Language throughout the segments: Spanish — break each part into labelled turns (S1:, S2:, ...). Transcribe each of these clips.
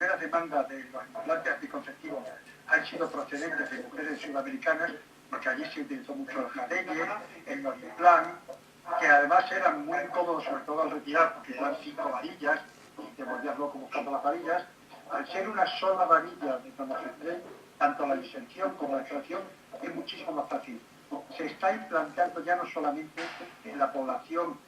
S1: primeras demandas de los implantes anticonceptivos han sido procedentes de mujeres sudamericanas, porque allí se utilizó mucho el Jareye, el Norimplan, que además eran muy incómodos, sobre todo al retirar, porque eran 5 varillas, y te volvías loco buscando las varillas. Al ser una sola varilla de tamoxifen, tanto la disensión como la extracción es muchísimo más fácil. Se está implantando ya no solamente en la población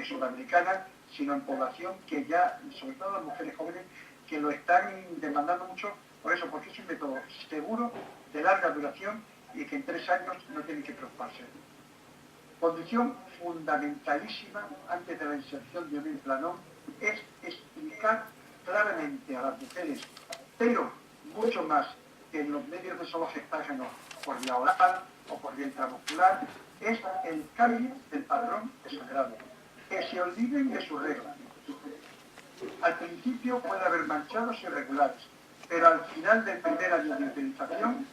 S1: sudamericana, sino en población que ya, sobre todo las mujeres jóvenes, que lo están demandando mucho, por eso, porque es un método seguro, de larga duración y que en 3 años no tienen que preocuparse. Condición fundamentalísima antes de la inserción de un implanón es explicar claramente a las mujeres, pero mucho más que en los medios de sologestágenos por vía oral o por vía intramuscular, es el cambio del patrón de sangrado, que se olviden de sus reglas. Al principio puede haber manchados irregulares, pero al final del primer año de utilización,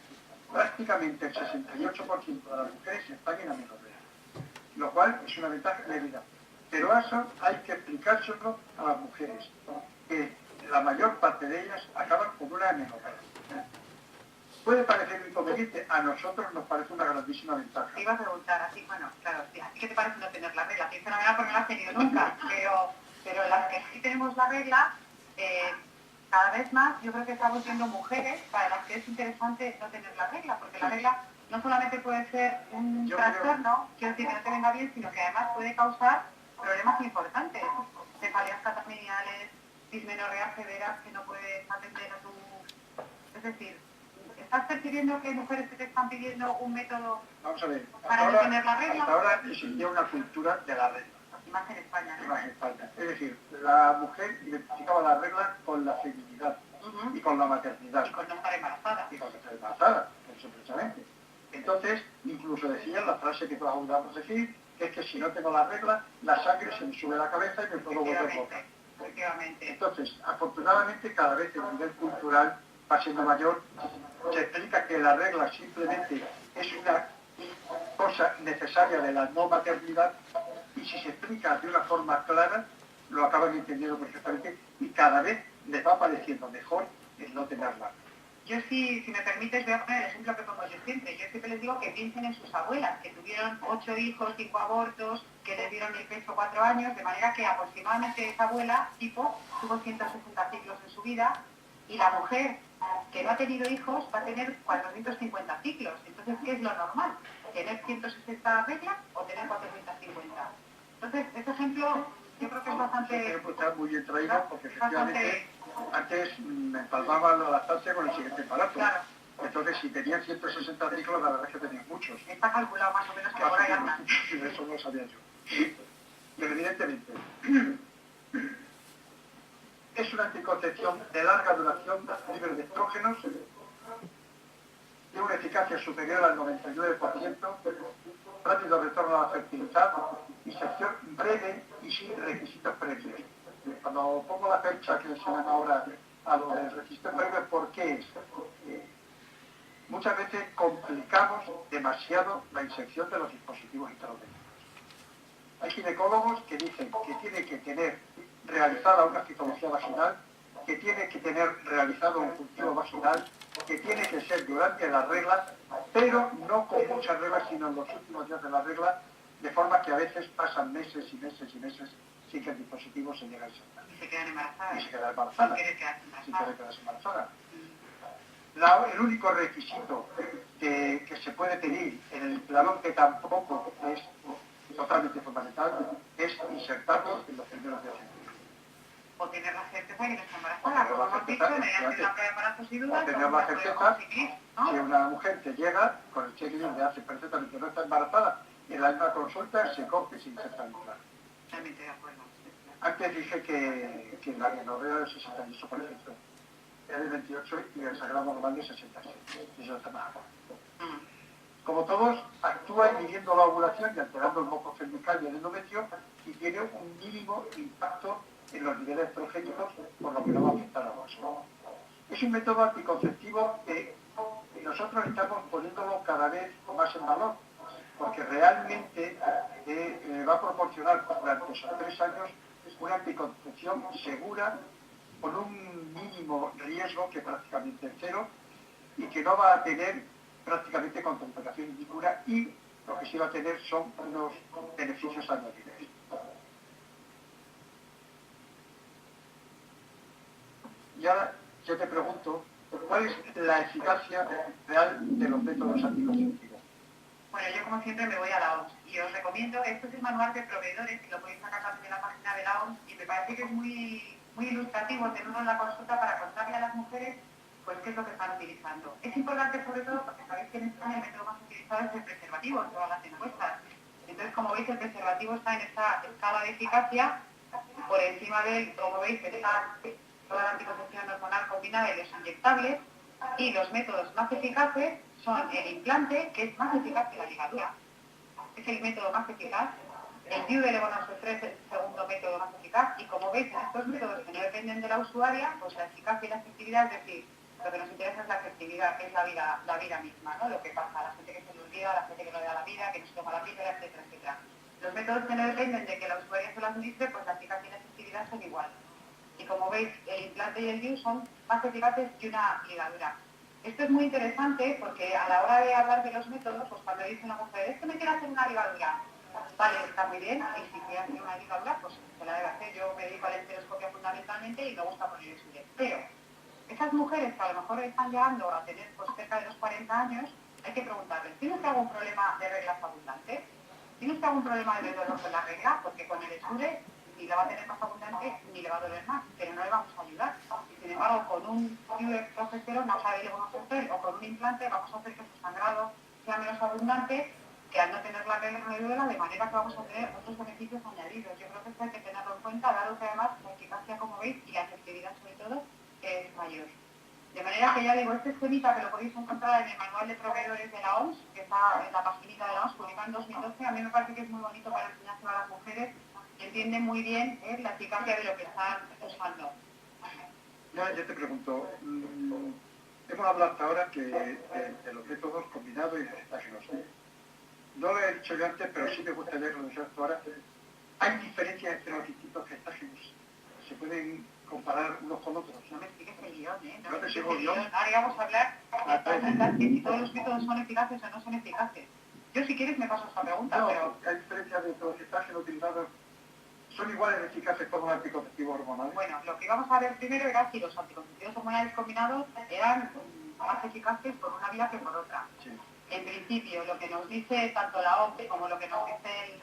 S1: prácticamente el 68% de las mujeres están en amenorrea, lo cual es una ventaja de vida. Pero eso hay que explicárselo a las mujeres, que la mayor parte de ellas acaban con una amenorrea. Puede parecer un inconveniente, a nosotros nos parece una grandísima ventaja.
S2: Te iba a preguntar, así, bueno, claro, ¿a ti qué te parece no tener la regla? Que es fenomenal porque no la has tenido nunca, pero las que sí tenemos la regla, cada vez más yo creo que estamos viendo mujeres para las que es interesante no tener la regla, porque la regla no solamente puede ser un trastorno, quiero decir que no te venga bien, sino que además puede causar problemas importantes, cefaleas catameniales, dismenorreas severas que no puedes atender a tu... Es decir, ¿estás percibiendo que hay mujeres que te están pidiendo un método para no tener la regla?
S1: Hasta ahora existía una cultura de la regla.
S2: Y más en España, ¿no?
S1: Y más en España. Es decir, la mujer identificaba la regla con la feminidad y con la maternidad.
S2: Y con no estar embarazada.
S1: Y con no estar embarazada, eso precisamente. Entonces, incluso decían la frase que todos audamos decir, que es que si no tengo la regla, la sangre se me sube a la cabeza y me puedo volver loca.
S2: Efectivamente.
S1: Entonces, afortunadamente, cada vez el nivel cultural va siendo mayor. Se explica que la regla simplemente es una cosa necesaria de la no maternidad y si se explica de una forma clara, lo acaban entendiendo perfectamente y cada vez les va pareciendo mejor el no tenerla.
S2: Yo sí, si me permites, voy a poner el ejemplo que pongo yo siempre. Yo siempre les digo que piensen en sus abuelas, que tuvieron 8 hijos, 5 abortos, que les dieron el pecho 4 años, de manera que aproximadamente esa abuela, tipo, tuvo 160 ciclos en su vida, y la mujer que no ha tenido hijos va a tener 450 ciclos. Entonces, ¿qué es lo normal? ¿Tener 160 reglas o tener 450? Entonces, este ejemplo yo creo que es bastante...
S1: Está muy bien traído porque efectivamente antes me empalmaba la lactancia con el siguiente embarazo.
S2: Claro.
S1: Entonces, si tenían 160 ciclos, la verdad es que tenían muchos.
S2: Está calculado más o menos que ahora ya andan.
S1: Eso no lo sabía yo. Pero evidentemente, es una anticoncepción de larga duración, libre de estrógenos, de una eficacia superior al 99%, rápido retorno a la fertilidad, inserción breve y sin requisitos previos. Cuando pongo la fecha que se llama ahora a lo del requisito previo, ¿por qué es? Muchas veces complicamos demasiado la inserción de los dispositivos intrauterinos. Hay ginecólogos que dicen que tiene que tener realizada una citología vaginal, que tiene que tener realizado un cultivo vaginal, que tiene que ser durante la regla, pero no con muchas reglas, sino en los últimos días de la regla, de forma que a veces pasan meses y meses y meses sin que el dispositivo se llegue a insertar.
S2: Y se quedan embarazadas.
S1: Y se queda embarazada.
S2: Sin querer quedarse embarazada.
S1: El único requisito que se puede pedir en el implanón, que tampoco es totalmente fundamental, es insertarlo en los primeros días.
S2: O tener la certeza de que no está embarazada, como hemos dicho, mediante la prueba de embarazos y dudas.
S1: O tener la certeza, si una mujer que llega con el checklist le hace perfectamente que no está embarazada, en la misma consulta se coge y se inserta en el plan.
S2: Totalmente de acuerdo.
S1: Antes dije que la amenorrea del 68%, es del 28 y el sangrado normal de 66. Eso está más abajo. Como todos, actúa inhibiendo la ovulación y alterando el moco cervical y el endometrio y tiene un mínimo impacto en los niveles estrogénicos, por lo que no va a afectar a la ovulación. Es un método anticonceptivo que nosotros estamos poniéndolo cada vez más en valor, porque realmente va a proporcionar durante esos 3 años una anticoncepción segura, con un mínimo riesgo, que prácticamente es cero, y que no va a tener prácticamente contraindicación ninguna, y lo que sí va a tener son unos beneficios añadidos. Y ahora yo te pregunto, ¿cuál es la eficacia real de los métodos anticonceptivos?
S2: Bueno, yo como siempre me voy a la OMS y os recomiendo, esto es el manual de proveedores, que lo podéis sacar también de la página de la OMS, y me parece que es muy ilustrativo tenerlo en la consulta para contarle a las mujeres pues qué es lo que están utilizando. Es importante sobre todo porque sabéis que en España el método más utilizado es el preservativo en todas las encuestas. Entonces, como veis, el preservativo está en esta escala de eficacia por encima de, como veis, está toda la anticoncepción hormonal combinada y los inyectables, y los métodos más eficaces son el implante, que es más eficaz que la ligadura, es el método más eficaz, el DIU de levonorgestrel es el segundo método más eficaz, y como veis en estos métodos que no dependen de la usuaria, pues la eficacia y la efectividad, es decir, lo que nos interesa es la efectividad, que es la vida misma, ¿no? Lo que pasa, la gente que se le olvida, la gente que no le da la vida, que no se toma la píldora, etcétera, etcétera. Los métodos que no dependen de que la usuaria se lo administre, pues la eficacia y la efectividad son igual. Y como veis, el implante y el DIU son más eficaces que una ligadura. Esto es muy interesante porque a la hora de hablar de los métodos, pues cuando dice una mujer, es que me quiero hacer una ligadura, vale, está muy bien, y si quiere hacer una ligadura, pues se la debe hacer. Yo me dedico a la enteroscopia fundamentalmente y me gusta poner el suyo. Pero esas mujeres que a lo mejor están llegando a tener pues cerca de los 40 años, hay que preguntarles, ¿tienes algún problema de reglas abundantes? ¿Tienes algún problema de dolor con la regla? Porque con el esure ni le va a tener más abundante ni le va a doler más, pero no le vamos a ayudar. Y sin embargo, con un progesterona, o sea, levonorgestrel, o con un implante, vamos a hacer que su sangrado sea menos abundante, que al no tener la regla no le duela, de manera que vamos a tener otros beneficios añadidos. Yo creo que esto hay que tenerlo en cuenta, dado que además la eficacia, como veis, y la efectividad sobre todo, es mayor. De manera que ya digo, este esquemita que lo podéis encontrar en el manual de proveedores de la OMS, que está en la paginita de la OMS, publicado en 2012, a mí me parece que es muy bonito para enseñárselo a las mujeres, que entienden muy bien la eficacia de lo que están usando.
S1: Yo te pregunto, hemos hablado hasta ahora de los métodos combinados y de gestágenos. No lo he dicho yo antes, pero sí me gustaría que lo dijeras tú ahora. ¿Hay diferencias entre los distintos gestágenos? ¿Se pueden comparar unos con otros?
S2: No me expliques el guión, ¿eh?
S1: No te sigo el guión.
S2: Ahora vamos a hablar de si todos los métodos son eficaces o no son eficaces. Yo, si quieres, me paso esta pregunta,
S1: no,
S2: pero...
S1: ¿hay diferencias de los gestágenos utilizados? ¿Son iguales de eficaces como los anticonceptivos hormonales?
S2: Bueno, lo que íbamos a ver primero era si los anticonceptivos hormonales combinados eran más eficaces por una vía que por otra.
S1: Sí.
S2: En principio, lo que nos dice tanto la OMS como lo que nos dicen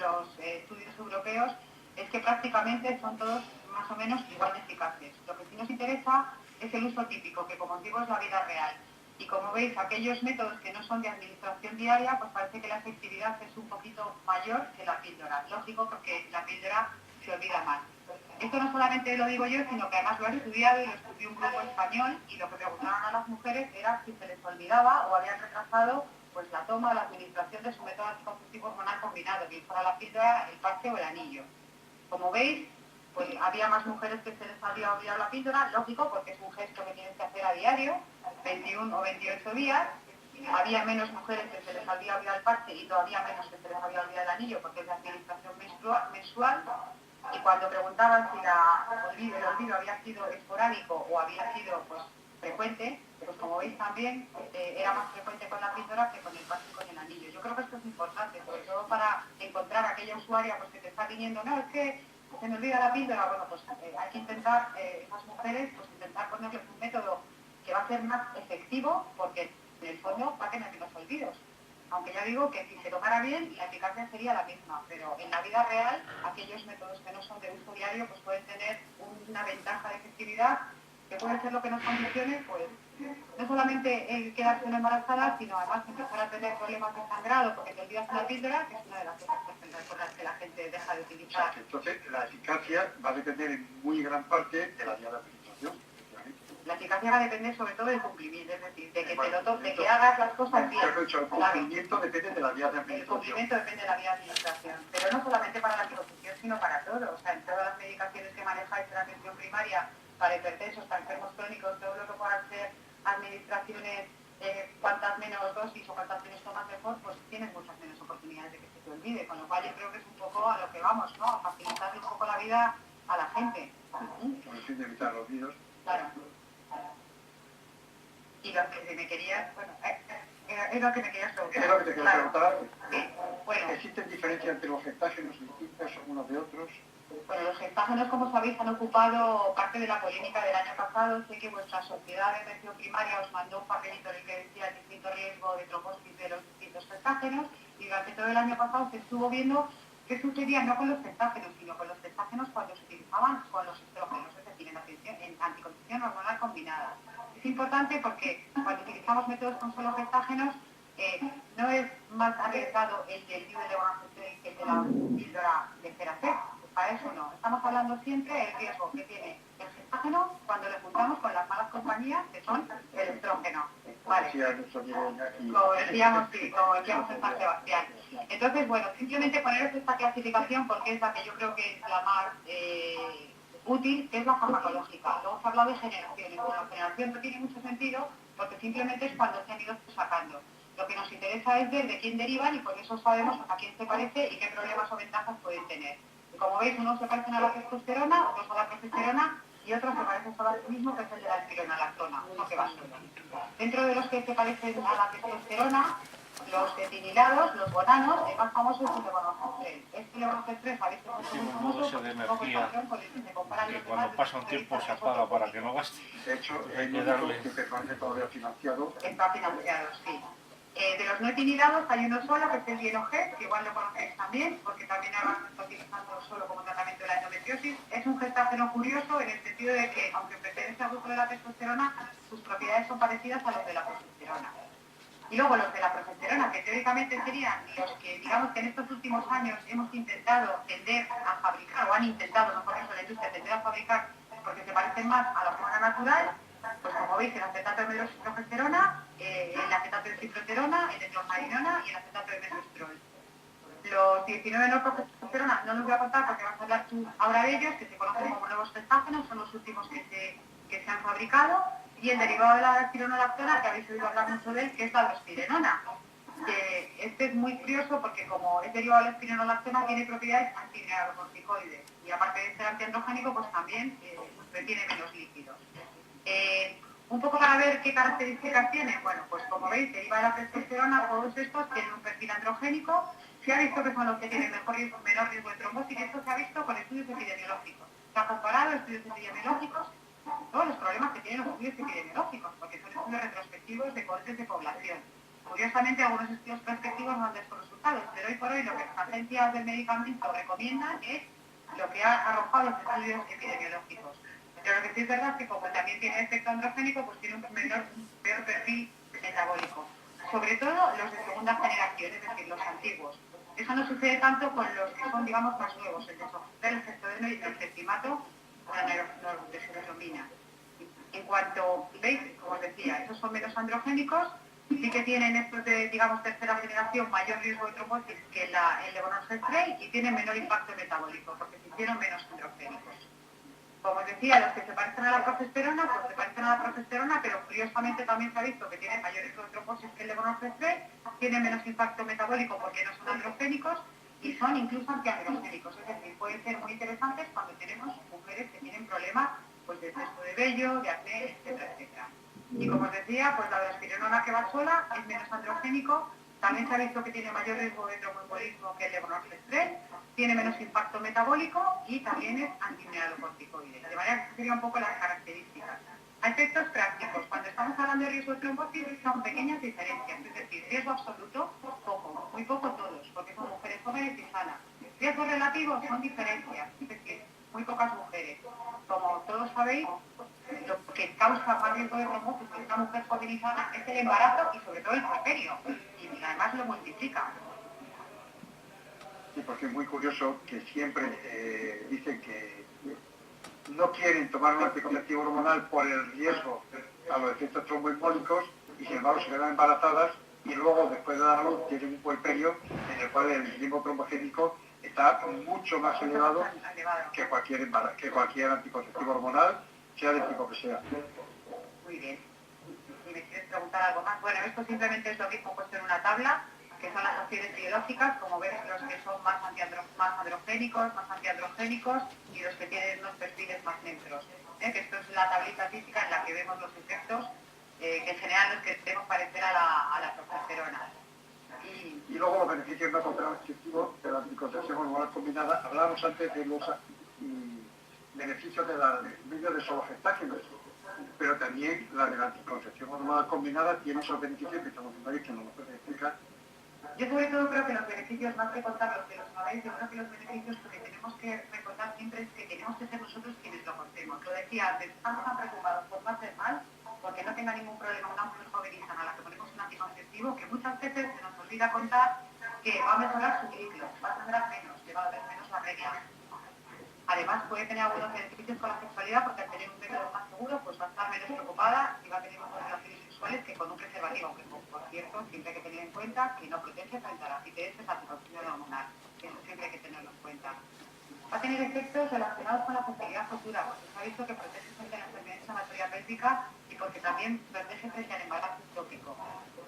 S2: los estudios europeos es que prácticamente son todos más o menos igual de eficaces. Lo que sí nos interesa es el uso típico, que como digo es la vida real. Y como veis, aquellos métodos que no son de administración diaria, pues parece que la efectividad es un poquito mayor que la píldora. Lógico, porque la píldora se olvida más. Esto no solamente lo digo yo, sino que además lo he estudiado y lo estudió un grupo español, y lo que preguntaban a las mujeres era si se les olvidaba o habían retrasado pues la toma o la administración de su método anticonceptivo hormonal combinado, bien fuera la píldora, el parche o el anillo. Como veis, pues había más mujeres que se les había olvidado la píldora, lógico, porque es un gesto que tienes que hacer a diario, 21 o 28 días. Había menos mujeres que se les había olvidado el parche y todavía menos que se les había olvidado el anillo, porque es de administración mensual. Y cuando preguntaban si el olvido había sido esporádico o había sido pues frecuente, pues como veis también era más frecuente con la píldora que con el parche y con el anillo. Yo creo que esto es importante, sobre todo para encontrar a aquella usuaria pues, que te está viniendo, no, es que se me olvida la píldora. Bueno, pues hay que intentar, esas mujeres, pues intentar ponerles un método que va a ser más efectivo, porque en el fondo va a tener menos olvidos. Aunque ya digo que si se tomara bien, la eficacia sería la misma, pero en la vida real, aquellos métodos que no son de uso diario, pues pueden tener una ventaja de efectividad, que puede ser lo que nos condicione, pues, no solamente el quedarse una embarazada, sino además empezar a tener problemas de sangrado, porque te olvidas una píldora, que es una de las cosas por las que la gente deja de utilizar.
S1: O sea, entonces, la eficacia va a depender en muy gran parte de la vía de administración.
S2: La eficacia va a depender sobre todo del cumplimiento, es decir, de que de que hagas las cosas bien.
S1: El cumplimiento depende de la vía de administración.
S2: El cumplimiento depende de la vía de administración, pero no solamente para la anticoncepción, sino para todo. O sea, en todas las medicaciones que manejáis en la atención primaria, para hipertensos, para enfermos crónicos, todo lo que puedan ser administraciones, cuantas menos dosis o cuantas menos tomas mejor, pues tienes muchas menos oportunidades de que se te olvide. Con lo cual yo creo que es un poco a lo que vamos, ¿no? A facilitarle un poco la vida a la gente.
S1: Con el fin de evitar los virus.
S2: Claro. Y lo que me querías, bueno, es lo que me querías preguntar.
S1: Es lo que te quería preguntar.
S2: Sí. Bueno.
S1: ¿Existen diferencias entre los gestágenos distintos unos de otros?
S2: Bueno, los gestágenos, como sabéis, han ocupado parte de la polémica del año pasado. Sé que vuestra sociedad de atención primaria os mandó un papelito en el que decía el distinto riesgo de trombosis de los distintos gestágenos, y durante todo el año pasado se estuvo viendo qué sucedía no con los gestágenos, sino con los gestágenos cuando se utilizaban con los estrógenos, es decir, en anticoncepción hormonal combinada. Es importante porque cuando utilizamos métodos con solo gestágenos, no es más arriesgado el del DIU de levonorgestrel que el de la píldora de Feracet. Para eso no. Estamos hablando siempre del riesgo que tiene el gestágeno cuando lo juntamos con las malas compañías, que son el estrógeno. Vale. Como decíamos, sí, como decíamos en San Sebastián. Entonces, bueno, simplemente poneros esta clasificación porque es la que yo creo que es la más útil, que es la farmacológica. Luego se ha hablado de generaciones. Bueno, la generación no tiene mucho sentido porque simplemente es cuando se han ido sacando. Lo que nos interesa es ver de quién derivan y por eso sabemos a quién se parece y qué problemas o ventajas pueden tener. Y como veis, unos se parecen a la testosterona, otros a la progesterona y otros se parecen solo a sí mismo, que es el de la espironolactona, uno que va solo. Dentro de los que se parecen a la testosterona, los etinilados, los bonanos, el más famoso es el levonorgestrel. Este levonorgestrel, sabéis que es muy famoso,
S3: de energía que cuando pasa un tiempo se apaga para que no gaste.
S1: De hecho,
S3: hay que darle.
S1: Que permanece todavía financiado.
S2: Está financiado, sí. De los no etinilados hay uno solo, que es el Hieno-G, que igual lo conocéis también, porque también ahora se está utilizando solo como tratamiento de la endometriosis. Es un gestágeno curioso en el sentido de que, aunque pertenece al grupo de la testosterona, sus propiedades son parecidas a los de la progesterona. Y luego los de la progesterona, que teóricamente serían los que, digamos que en estos últimos años hemos intentado tender a fabricar, o han intentado, mejor dicho, la industria tender a fabricar, porque se parecen más a la hormona natural, pues como veis, el acetato de meloxicrogesterona, el acetato de ciproterona, el de clormarinona y el acetato de mesoestrol. Los 19 norprogesterona no los voy a contar porque vas a hablar tú ahora de ellos, que se conocen como nuevos gestágenos, son los últimos que se han fabricado, y el derivado de la espironolactona, que habéis oído hablar mucho de él, que es la aldosterenona. Este es muy curioso porque como es derivado de la espironolactona, tiene propiedades antineurocórticoides, y aparte de ser antiandrogénico, pues también retiene menos líquidos. Un poco para ver qué características tiene. Bueno, pues como veis, deriva de la testosterona, todos estos tienen un perfil androgénico. Se ha visto que son los que tienen menor riesgo de trombosis, y esto se ha visto con estudios epidemiológicos. Se ha comparado estudios epidemiológicos, todos los problemas que tienen los estudios epidemiológicos, porque son estudios retrospectivos de cohortes de población. Curiosamente, algunos estudios prospectivos no han dado estos resultados, pero hoy por hoy lo que las agencias del medicamento recomiendan es lo que ha arrojado los estudios epidemiológicos. Pero lo que sí es verdad es que como también tiene efecto androgénico, pues tiene un peor perfil metabólico. Sobre todo los de segunda generación, es decir, los antiguos. Eso no sucede tanto con los que son, digamos, más nuevos, el desoxidel, el gestodeno y el cetimato, la desglosomina. En cuanto, veis, como os decía, esos son menos androgénicos, sí que tienen estos de, digamos, tercera generación mayor riesgo de trombosis que el levonorgestrel y tienen menor impacto metabólico, porque se hicieron menos androgénicos. Como os decía, los que se parecen a la progesterona, pues se parecen a la progesterona, pero curiosamente también se ha visto que tienen mayor riesgo de trombosis que el levonorgestrel, tienen menos impacto metabólico porque no son androgénicos y son incluso antiandrogénicos. Es decir, pueden ser muy interesantes cuando tenemos mujeres que tienen problemas pues, de exceso de vello, de acné, etcétera, etcétera. Y como os decía, pues la espironona que va sola es menos androgénico, también se ha visto que tiene mayor riesgo de tromboembolismo que el levonorgestrel, tiene menos impacto metabólico y también es antineurocórticoide. De manera que serían un poco las características. A efectos prácticos, cuando estamos hablando de riesgo de trombosis son pequeñas diferencias, es decir, riesgo absoluto, poco, muy poco todos, porque son mujeres jóvenes y sanas. Riesgos relativos son diferencias, es decir, muy pocas mujeres. Como todos sabéis, lo que causa más riesgo de trombosis en una mujer jovenizada es el embarazo y sobre todo el puerperio, y además lo multiplica.
S1: Sí, porque es muy curioso que siempre dicen que no quieren tomar un anticonceptivo hormonal por el riesgo a los efectos tromboembólicos y sin embargo se quedan embarazadas y luego después de dar a luz tienen un puerperio en el cual el riesgo trombogénico está mucho más elevado que cualquier anticonceptivo hormonal, sea del tipo que sea.
S2: Muy bien. Si me quieres preguntar algo más, bueno, esto simplemente es lo mismo puesto en una tabla. que son las opciones biológicas, como ves, los que son más androgénicos, y los que tienen unos perfiles más neutros. Que esto es la tablita física en la que vemos los efectos que en general nos queremos parecer a la progesterona.
S1: Y luego los beneficios no contraceptivos de la anticoncepción hormonal combinada. Hablábamos antes de los beneficios de la vídeo de solo gestágenos, pero también la de la anticoncepción hormonal combinada tiene esos beneficios que estamos viendo ahí, que no nos puede explicar.
S2: Yo sobre todo creo que los beneficios, más que contar los que los sabéis, yo creo que los beneficios que tenemos que recordar siempre es que tenemos que ser nosotros quienes lo contemos. Lo decía antes, estamos tan preocupados por no hacer mal, porque no tenga ningún problema una mujer joven y sana a la que ponemos un anticonceptivo, que muchas veces se nos olvida contar que va a mejorar su ciclo, va a sangrar menos, que va a haber menos la regla. Además puede tener algunos beneficios con la sexualidad porque al tener un método más seguro pues va a estar menos preocupada y va a tener unas relaciones sexuales que con un preservativo, aunque por cierto siempre hay que tener en cuenta que no protege frente a la ITS, anticoncepción hormonal. Eso siempre hay que tenerlo en cuenta. Va a tener efectos relacionados con la fertilidad futura, porque se ha visto que protege frente a la enfermedad inflamatoria pélvica y porque también protege frente al embarazo ectópico.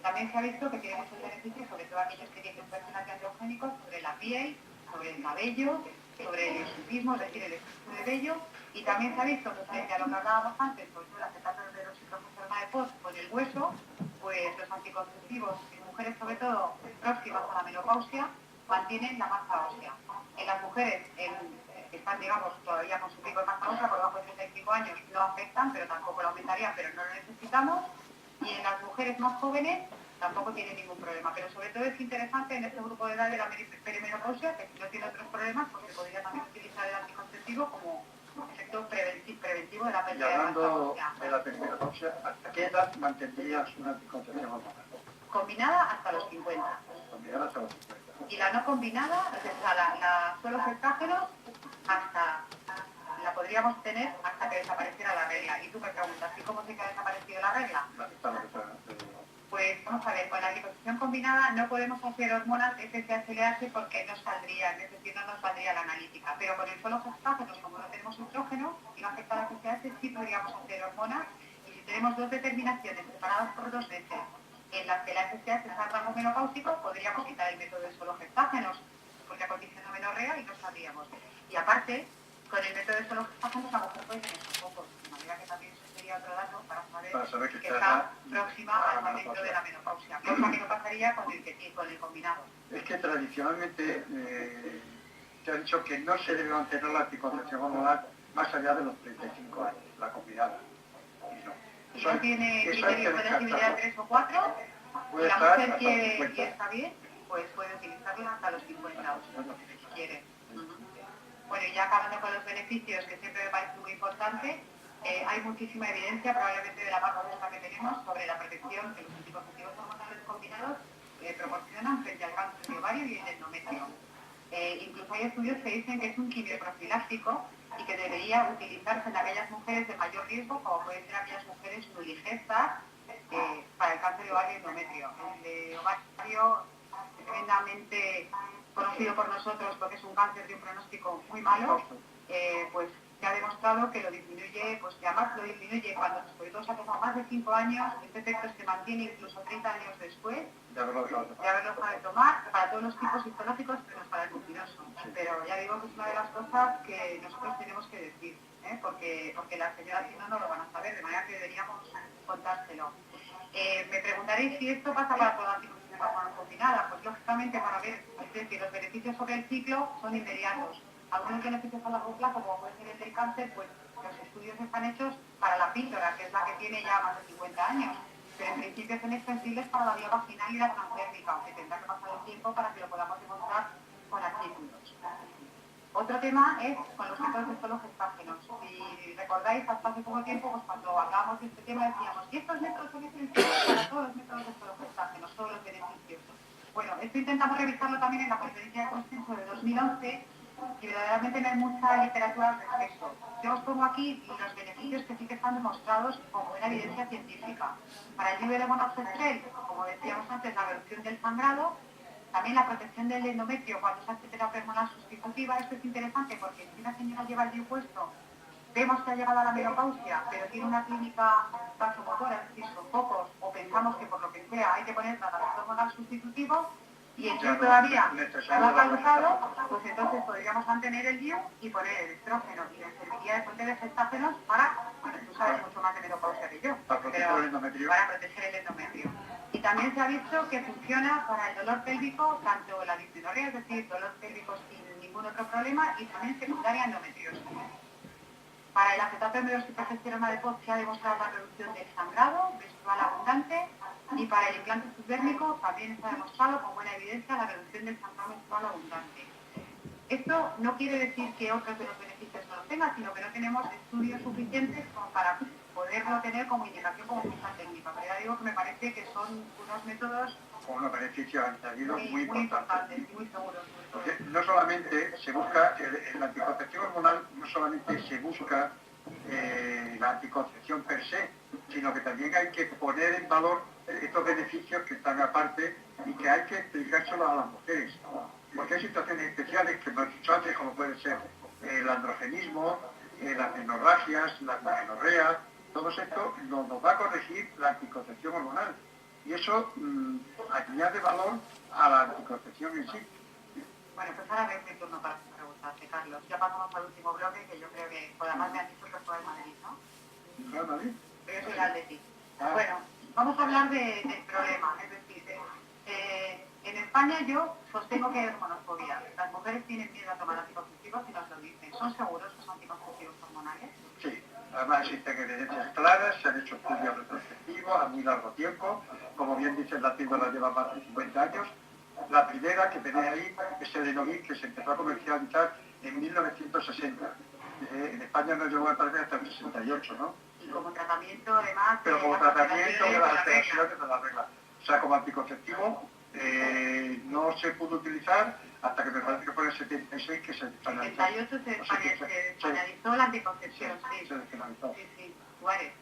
S2: También se ha visto que tiene muchos beneficios, sobre todo aquellos que tienen personajes androgénicos, sobre la piel, sobre el cabello, sobre el hirsutismo, es decir, el exceso de vello, y también se ha visto que frente a lo que hablábamos antes, por ejemplo, las etapas de oxitocina de POS con el hueso, pues los anticonceptivos en mujeres sobre todo próximas a la menopausia mantienen la masa ósea. En las mujeres que están, digamos, todavía con su pico de masa ósea por debajo de 35 años no afectan, pero tampoco lo aumentarían, pero no lo necesitamos, y en las mujeres más jóvenes tampoco tiene ningún problema, pero sobre todo es interesante en este grupo de edad de la perimenopausia, que si no tiene otros problemas, pues se podría también utilizar el anticonceptivo como efecto preventivo de la pérdida de masa ósea.
S1: Y hablando de la perimenopausia, ¿hasta qué edad mantendrías una anticoncepción hormonal?
S2: Combinada hasta los 50.
S1: Combinada hasta los 50.
S2: Y la no combinada, o sea, la solo gestágenos, hasta la podríamos tener hasta que desapareciera la regla. Y tú me preguntas, ¿y cómo se que ha desaparecido la regla? Pues vamos a ver, con la anticoncepción combinada no podemos hacer hormonas FSH-LH porque no saldrían, es decir, no nos saldría la analítica. Pero con el solo gestágenos, como no tenemos estrógeno y no afecta a la FSH, sí podríamos hacer hormonas. Y si tenemos dos determinaciones separadas por 2 veces, en las que la FSH está en rango menopáusico, podríamos quitar el método de solo gestágenos, porque acondiciona menorrea y no sabríamos. Y aparte, con el método de solo gestágenos, la mujer puede tener sus pocos, de manera que también eso sería otro dato para saber que está próxima al momento de la menopausia, cosa que no pasaría con el combinado.
S1: Es que tradicionalmente se ha dicho que no se debe mantener la anticoncepción hormonal más allá de los 35 años, la combinada.
S2: Si no tiene criterios de elegibilidad 3 o 4, y la mujer quiere y está bien, pues puede utilizarla hasta los 50 si quiere. Bueno, y ya acabando con los beneficios, que siempre me parece muy importante, hay muchísima evidencia, probablemente de la más robusta que tenemos, sobre la protección que los anticonceptivos hormonales combinados proporcionan frente al cáncer de ovario y el endometrio. Incluso hay estudios que dicen que es un quimioprofiláctico y que debería utilizarse en aquellas mujeres de mayor riesgo, como pueden ser aquellas mujeres muy digestas, para el cáncer de ovario y endometrio. El de ovario es tremendamente conocido por nosotros porque es un cáncer de un pronóstico muy malo, pues se ha demostrado que lo disminuye, pues que además lo disminuye cuando sobre todo se ha pasado más de 5 años, este efecto se mantiene incluso 30 años después de haberlo dejado de tomar para todos los tipos histológicos, menos para el luminoso. Pero ya digo que es una de las cosas que nosotros tenemos que decir, porque las señoras si no, no lo van a saber, de manera que deberíamos contárselo. Me preguntaréis si esto pasa para toda la anticoncepción hormonal combinada. Pues lógicamente para ver, es decir, los beneficios sobre el ciclo son inmediatos. Algunos beneficios a largo plazo, como puede ser el del cáncer, pues los estudios están hechos para la píldora, que es la que tiene ya más de 50 años. Pero en principio son extensibles para la vía vaginal y la transdérmica, aunque tendrá que pasar el tiempo para que lo podamos demostrar con artículos. Otro tema es con los métodos de solo gestágenos. Si recordáis, hasta hace poco tiempo, pues cuando hablábamos de este tema decíamos, ¿y estos métodos son esenciales para todos los métodos de solo gestágenos, todos los beneficios? Bueno, esto intentamos revisarlo también en la conferencia de consenso de 2011 y verdaderamente no hay mucha literatura al respecto. Yo os pongo aquí los beneficios que sí que están demostrados con buena evidencia científica. Para el nivel de monoxestrel, como decíamos antes, la reducción del sangrado, también la protección del endometrio cuando se hace terapia hormonal sustitutiva. Esto es interesante porque si una señora lleva el DIU puesto, vemos que ha llegado a la menopausia, pero tiene una clínica vasomotora, es decir, son pocos, o pensamos que por lo que sea hay que poner tratamiento hormonal sustitutivo, y el DIU todavía no ha causado, pues entonces podríamos mantener el DIU y poner el estrógeno y la serviría de fuente de gestácenos para, bueno, tú sabes mucho más de menopausia que yo,
S1: para proteger el endometrio.
S2: Para proteger el endometrio. Y también se ha visto que funciona para el dolor pélvico, tanto la dismenorrea, es decir, dolor pélvico sin ningún otro problema, y también secundaria endometriosis. Para el acetato de meroxitogesterona de POC se ha demostrado la reducción del sangrado menstrual abundante, y para el implante subdérmico también se ha demostrado con buena evidencia la reducción del sangrado menstrual abundante. Esto no quiere decir que otros de los beneficios no los tengan, sino que no tenemos estudios suficientes como para poderlo tener como indicación como pista técnica. Pero ya digo que me parece que son unos métodos
S1: con unos beneficios añadidos muy importantes.
S2: Muy seguros.
S1: Porque no solamente se busca, la anticoncepción hormonal no solamente se busca la anticoncepción per se, sino que también hay que poner en valor estos beneficios que están aparte y que hay que explicárselo a las mujeres. Porque hay situaciones especiales que hemos dicho antes, como puede ser el androgenismo, las menorragias, las menorreas, todo esto nos va a corregir la anticoncepción hormonal. Y eso añade valor a la anticoncepción en sí.
S2: Bueno, pues ahora es mi turno para preguntarte, Carlos. Ya pasamos al último bloque, que yo creo que, por además me han dicho que fue de Madrid, ¿no?
S1: ¿No, Madrid?
S2: Pero yo soy la de ti. Bueno, vamos a hablar del problema, es decir, en España yo sostengo que hay hormonofobia. Las mujeres tienen miedo a tomar anticonceptivos y nos lo dicen. ¿Son seguros los anticonceptivos hormonales?
S1: Sí, además existen evidencias claras, se han hecho estudios retrospectivos a muy largo tiempo. Como bien dice, la píldora lleva más de 50 años. La primera que tenéis ahí es el Enovir, que se empezó a comercializar en 1960. En España no llegó a aparecer hasta el 68, ¿no?
S2: Y como tratamiento, además...
S1: Pero como tratamiento de las alteraciones de la regla. O sea, como anticonceptivo no se pudo utilizar hasta que me parece que fue en el 76 que se
S2: despenalizó. En el 78 se despenalizó la anticoncepción, sí.
S1: Se despenalizó.
S2: Sí, Suárez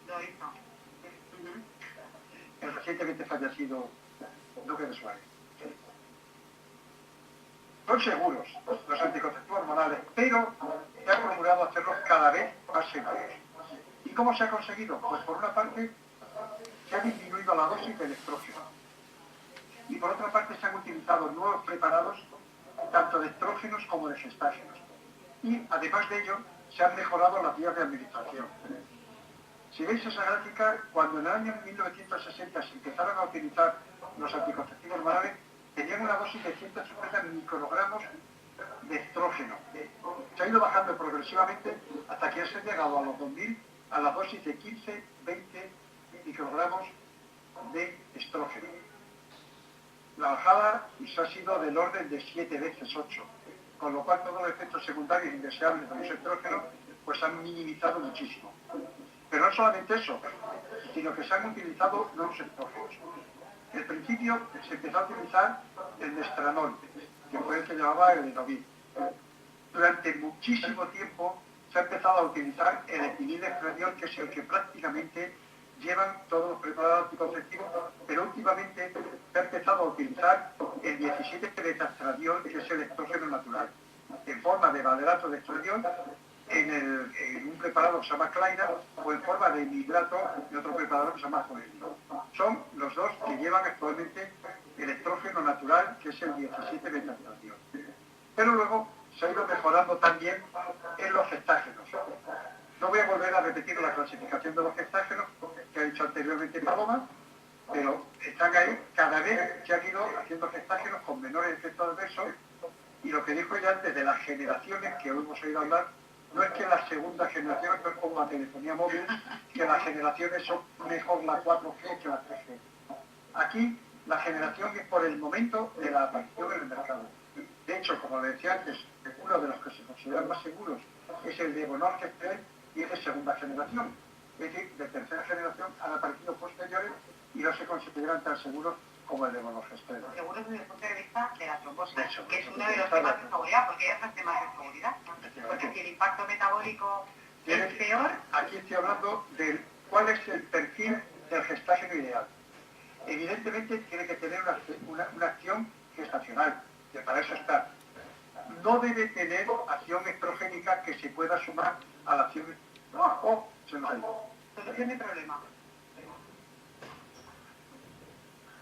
S2: lo hizo.
S1: El recientemente fallecido Duque de Suárez. Son seguros los anticonceptivos hormonales, pero se ha procurado hacerlos cada vez más seguros. ¿Y cómo se ha conseguido? Pues por una parte se ha disminuido la dosis del estrógeno y por otra parte se han utilizado nuevos preparados tanto de estrógenos como de gestágenos. Y además de ello se han mejorado las vías de administración. Si veis esa gráfica, cuando en el año 1960 se empezaron a utilizar los anticonceptivos hormonales, tenían una dosis de 150 microgramos de estrógeno. Se ha ido bajando progresivamente hasta que se ha llegado a los 2000 a la dosis de 15-20 microgramos de estrógeno. La bajada ha sido del orden de 7 veces 8, con lo cual todos los efectos secundarios indeseables de los estrógenos pues han minimizado muchísimo. Pero no solamente eso, sino que se han utilizado nuevos estrógenos. En principio se empezó a utilizar el mestranol, que fue el que llevaba el Enovir. Durante muchísimo tiempo se ha empezado a utilizar el etililefrediol, que es el que prácticamente llevan todos los preparados anticonceptivos, pero últimamente se ha empezado a utilizar el 17-betaestradiol, que es el estrógeno natural, en forma de valerato de estradiol, en un preparado que se llama Kleina, o en forma de hidrato en otro preparado que se llama Joelino. Son los dos que llevan actualmente el estrógeno natural, que es el 17-betaestradiol. Pero luego se ha ido mejorando también en los gestágenos. No voy a volver a repetir la clasificación de los gestágenos que ha dicho anteriormente Paloma, pero están ahí, cada vez se han ido haciendo gestágenos con menores efectos adversos, y lo que dijo ella antes de las generaciones, que hoy hemos oído hablar, no es que las segundas generaciones, no es como la telefonía móvil, que las generaciones son mejor la 4G que la 3G. Aquí la generación es por el momento de la aparición en el mercado. De hecho, como le decía antes, uno de los que se consideran más seguros es el de Bonorgestel, y es de segunda generación. Es decir, de tercera generación han aparecido posteriores y no se consideran tan seguros como el de Bonorgestel.
S2: Seguros desde el punto de vista de la trombosis,
S1: hecho,
S2: que es uno de los temas de seguridad, porque ya son temas de seguridad. Porque si el impacto metabólico es peor...
S1: Aquí estoy hablando de cuál es el perfil del gestágeno ideal. Evidentemente tiene que tener una acción gestacional, que para eso está. No debe tener acción estrogénica que se pueda sumar a la acción... se nos ha ido.
S2: Solución de problema.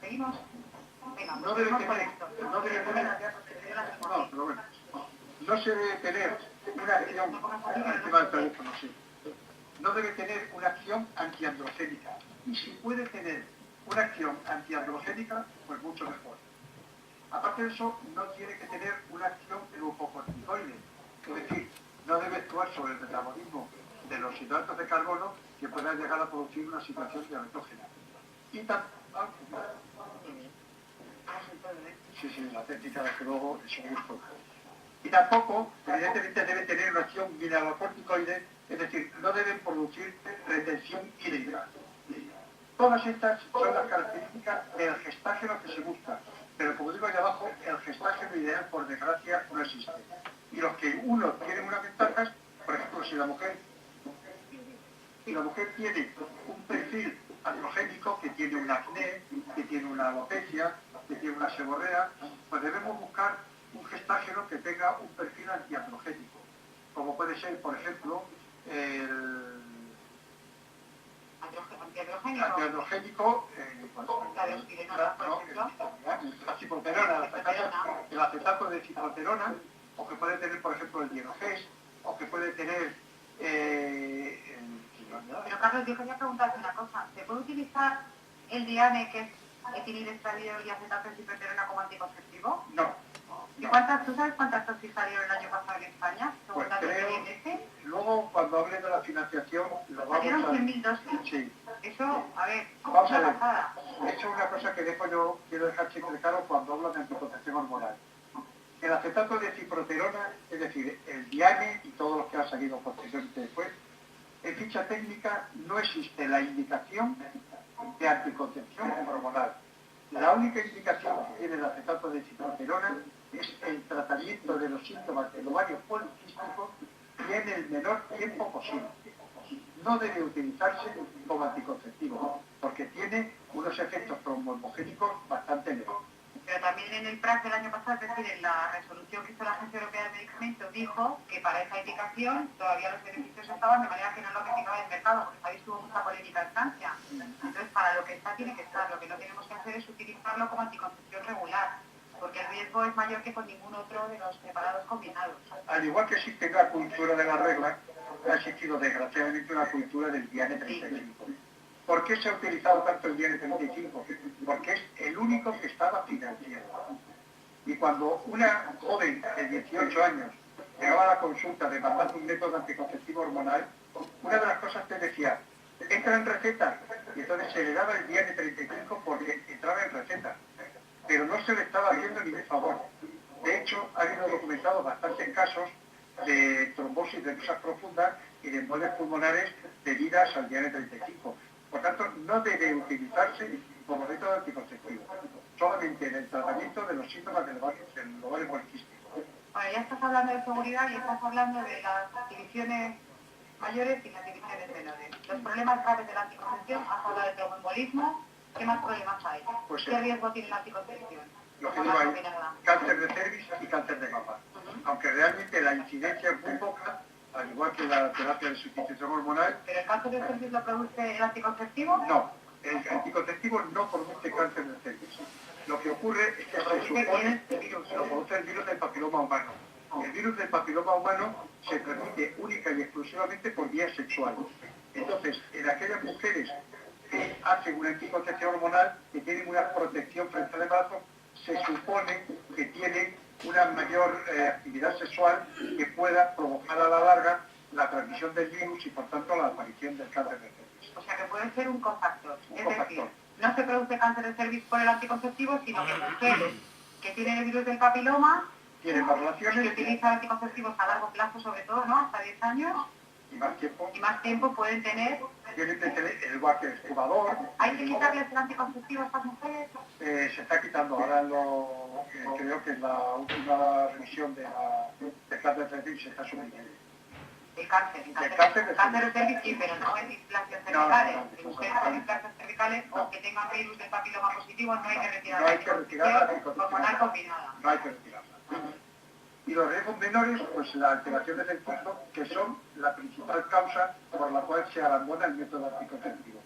S2: ¿Seguimos? Venga,
S1: no debe
S2: pues
S1: tener, no debe tener, no, pero bueno, no se debe tener una acción, encima del teléfono, sí. No debe tener una acción antiandrogénica. Y si puede tener una acción antiandrogénica, pues mucho mejor. Aparte de eso, no tiene que tener una acción glucocorticoide. Es decir, no debe actuar sobre el metabolismo de los hidratos de carbono que puedan llegar a producir una situación diabetógena. Y sí, la técnica desde luego es un gusto. Y tampoco, evidentemente, debe tener una acción mineralocorticoide, es decir, no deben producir retención hídrica. Todas estas son las características del gestágeno que se busca, pero como digo allá abajo, el gestágeno ideal, por desgracia, no existe. Y los que uno tienen unas ventajas, por ejemplo, si la mujer tiene un perfil androgénico, que tiene un acné, que tiene una alopecia, que tiene una seborrea, pues debemos buscar un gestágeno que tenga un perfil antiandrogénico, como puede ser, por ejemplo, el antiandrogénico, la ciproterona, el acetato de ciproterona, o que puede tener, por ejemplo, el Dienogés, o que puede tener
S2: Pero Carlos, yo quería preguntarte una cosa. ¿Se puede utilizar el Diane, que es etilidestadiol y acetato de ciproterona, como anticonceptivo?
S1: No.
S2: ¿Y tú sabes cuántas dosis salieron el año pasado en España?
S1: Pues creo, luego cuando hable de la financiación, lo vamos a...
S2: ¿Salieron 100.000 dosis?
S1: Sí.
S2: Eso, a ver,
S1: vamos a ver.
S2: pasada.
S1: Eso es una cosa que después yo quiero dejar siempre claro cuando hablo de anticoncepción hormonal. El acetato de ciproterona, es decir, el Diane y todos los que han salido posteriormente después, en ficha técnica no existe la indicación de anticoncepción hormonal. La única indicación que tiene el acetato de ciproterona es el tratamiento de los síntomas del ovario poliquístico y en el menor tiempo posible. No debe utilizarse como anticonceptivo, porque tiene unos efectos trombogénicos bastante leves.
S2: Pero también en el PRAC del año pasado, es decir, en la resolución que hizo la Agencia Europea de Medicamentos, dijo que para esa indicación todavía los beneficios estaban, de manera que no lo retiraba del mercado, porque sabéis, tuvo mucha polémica en Francia. Entonces, para lo que está, tiene que estar. Lo que no tenemos que hacer es utilizarlo como anticoncepción regular, porque el riesgo es mayor que con ningún otro de los preparados combinados.
S1: Al igual que existe una cultura de la regla, ha existido desgraciadamente una cultura del Diane 35. ¿Por qué se ha utilizado tanto el Diane 35? Porque es el único que estaba financiado. Y cuando una joven de 18 años llegaba a la consulta demandando un método anticonceptivo hormonal, una de las cosas que decía, entra en receta, y entonces se le daba el Diane 35 porque entraba en receta, pero no se le estaba haciendo ningún favor. De hecho, ha habido documentados bastantes casos de trombosis venosas profundas y de embolias pulmonares debidas al Diane 35. Por tanto, no debe utilizarse como método anticonceptivo, solamente en el tratamiento de los síntomas del ovario poliquístico.
S2: Bueno, ya estás hablando de seguridad y estás hablando de las divisiones mayores y las divisiones menores. Los problemas graves de la anticoncepción, has hablado de tromboembolismo, ¿qué más problemas hay?
S1: Pues
S2: ¿Qué riesgo tiene la anticoncepción?
S1: Lo que digo hay cáncer de cervix y cáncer de mama. Aunque realmente la incidencia es muy poca, al igual que la terapia de sustitución hormonal.
S2: ¿Pero el cáncer de cervix lo produce el anticonceptivo?
S1: No, el anticonceptivo no produce cáncer de cervix. Lo que ocurre es que se supone que lo produce el virus del papiloma humano. El virus del papiloma humano se transmite única y exclusivamente por vía sexual. Entonces, en aquellas mujeres que hacen una anticoncepción hormonal, que tienen una protección frente al embarazo, se supone que tienen una mayor actividad sexual que pueda provocar a la larga la transmisión del virus y por tanto la aparición del cáncer de cervix.
S2: O sea que puede ser un cofactor. Es decir, no se produce cáncer de cervix por el anticonceptivo, sino que mujeres que tienen el virus del papiloma
S1: tienen más relaciones
S2: y que utilizan anticonceptivos a largo plazo, sobre todo, ¿no? Hasta 10 años.
S1: Y más tiempo
S2: pueden tener.
S1: Tienen que tener el guante estubador.
S2: ¿Hay que quitarles el anticonceptivo a estas mujeres?
S1: Se está quitando. Ahora creo que en la última revisión de cáncer de cervix se está suprimiendo.
S2: El cáncer de cervix sí, pero no en displasias cervicales. En mujeres con displasias cervicales o que tengan virus del papiloma positivo no hay que retirar la anticoncepción hormonal combinada.
S1: No hay que retirarla. Y los riesgos menores, pues las alteraciones del ciclo, que son la principal causa por la cual se abandona el método anticonceptivo.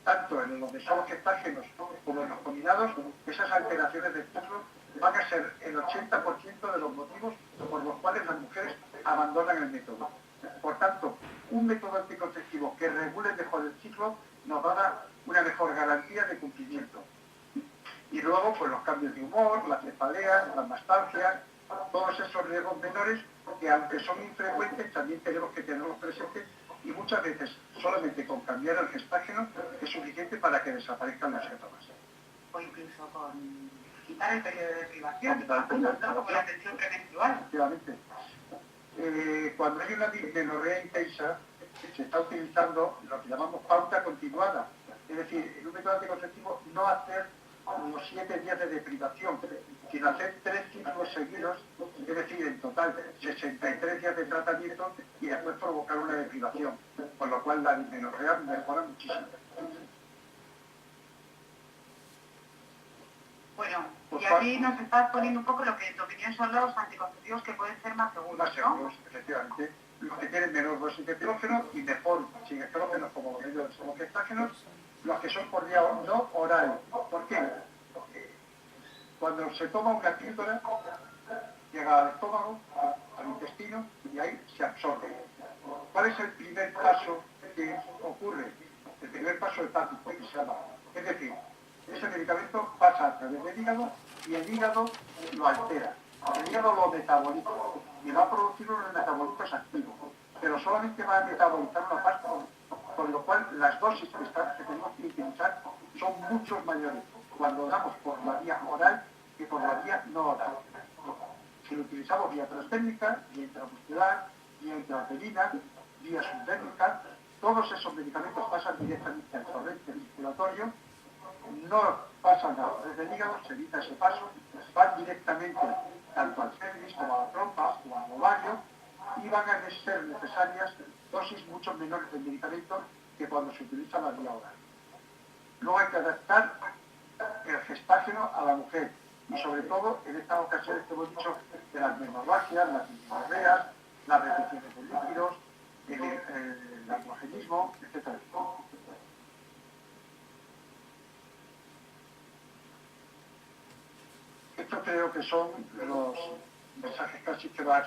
S1: tanto en los desogestágenos como en los combinados, esas alteraciones del ciclo van a ser el 80% de los motivos por los cuales las mujeres abandonan el método. Por tanto, un método anticonceptivo que regule mejor el ciclo nos va a dar una mejor garantía de cumplimiento. Y luego, pues los cambios de humor, las cefaleas, las mastalgias, todos esos riesgos menores que, aunque son infrecuentes, también tenemos que tenerlos presentes, y muchas veces solamente con cambiar el gestágeno es suficiente para que desaparezcan los síntomas.
S2: O incluso con quitar el periodo de privación, como la tensión premenstrual.
S1: Efectivamente. Cuando hay una dismenorrea intensa, se está utilizando lo que llamamos pauta continuada. Es decir, en un método anticonceptivo no hacer unos 7 días de deprivación, sino hacer 3 ciclos seguidos, es decir, en total 63 días de tratamiento y después provocar una deprivación, con lo cual la dismenorrea mejora muchísimo.
S2: Bueno, y aquí nos estás poniendo un poco lo que en tu opinión son los anticonceptivos que pueden ser más seguros,
S1: más seguros, ¿no? Efectivamente. Los que tienen menor dosis de estrógeno y mejor sin estrógeno, como los medios gestágenos, los que son por vía no oral. ¿Por qué? Cuando se toma una píldora, llega al estómago, al intestino, y ahí se absorbe. ¿Cuál es el primer paso que ocurre? El primer paso hepático, que se llama. Es decir, ese medicamento pasa a través del hígado y el hígado lo altera. El hígado lo metaboliza y va a producir unos metabolitos activos, pero solamente va a metabolizar una parte, con lo cual las dosis que tenemos que utilizar son mucho mayores cuando damos por la vía oral que por la vía no oral. Si lo utilizamos vía transdérmica, vía intramuscular, vía intrauterina, vía subdérmica, todos esos medicamentos pasan directamente al torrente circulatorio, no pasan a través del hígado, se evita ese paso, van directamente tanto al cervix como a la trompa o al ovario, y van a ser necesarias dosis mucho menores de medicamentos que cuando se utiliza la vía oral. Luego hay que adaptar el gestágeno a la mujer, y sobre todo en estas ocasiones que hemos dicho de las menorragias, las dismenorreas, las retenciones de líquidos, el androgenismo, etc. Estos creo que son los mensajes casi que va a